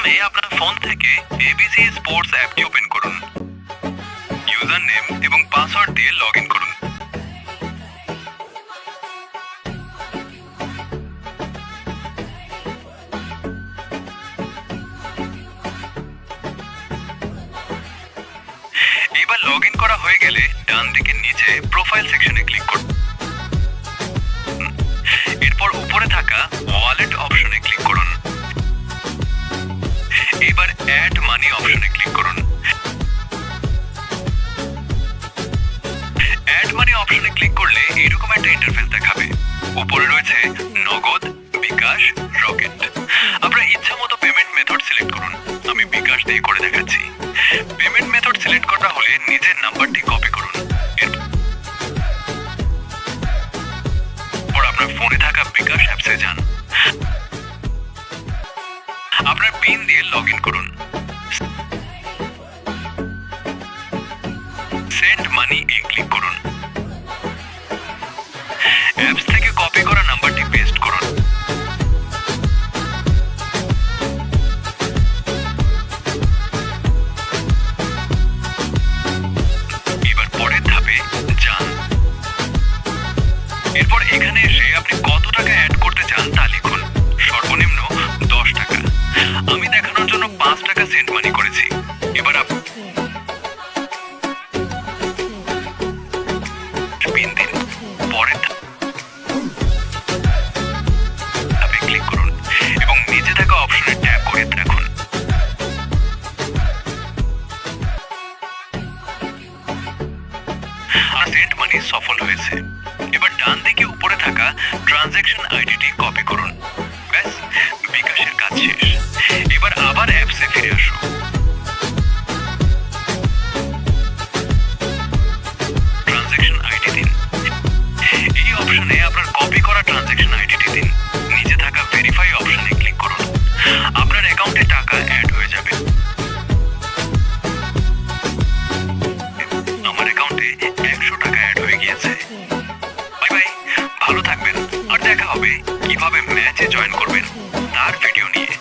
প্রথমে আপনার ফোন থেকে এবিসি স্পোর্টস অ্যাপটি ওপেন করুন। ইউজার নেম এবং পাসওয়ার্ড দিয়ে লগ ইন করুন। এবার লগ ইন করা হয়ে গেলে ডান দিকে নিচে প্রোফাইল সেকশনে ক্লিক করুন। এরপর উপরে থাকা ওয়ালেট অপশনে ক্লিক করুন। এবার অ্যাড মানি অপশনে ক্লিক করুন। অ্যাড মানি অপশনে ক্লিক করলে এরকম একটা ইন্টারফেস দেখাবে। উপরে রয়েছে নগদ, বিকাশ, রকেট। আপনার ইচ্ছা মতো পেমেন্ট মেথড সিলেক্ট করুন। আমি বিকাশ দিয়ে করে দেখাচ্ছি। পেমেন্ট মেথড সিলেক্ট করা হলে নিজের নাম্বারটি কপি করুন। এরপর আপনার ফোনে থাকা বিকাশ অ্যাপসে যান। আপনার পিন দিয়ে লগ ইন করুন। সেন্ড মানি এ ক্লিক করুন। অ্যাপস থেকে কপি করা নাম্বারটি পেস্ট করুন। এবার পরের ধাপে যান। এরপর এখানে এসে আপনি কত টাকা অ্যাড করতে চান তা লিখুন। সর্বনিম্ন 10 টাকা। আমি দেখানোর জন্য 5 টাকা সেন্ড মানি করেছি। এবার পিন দিন। পরের ধাপে ক্লিক করুন এবং নিচে থাকা অপশনে ট্যাপ করে রাখুন। আর সেন্ড মানি সফল হয়েছে। এবার ডান দিকে উপরে থাকা ট্রানজ্যাকশন আইডিটি কপি করুন। ব্যাস, বিকাশের কাজ শেষ। এবার আবার অ্যাপসে ফিরে আসুন। ট্রানজ্যাকশন আইডি দিন। এই অপশনে আপনার কপি করা ট্রানজ্যাকশন আইডিটি দিন। নিচে থাকা ভেরিফাই অপশনে ক্লিক করুন। আপনার অ্যাকাউন্টে টাকা অ্যাড হয়ে যাবে। আমার অ্যাকাউন্টে 100 টাকা অ্যাড হয়ে গিয়েছে। বাই বাই, ভালো থাকবেন। আর দেখা হবে কিভাবে ম্যাচে জয়েন করবেন তার ভিডিও নিয়ে।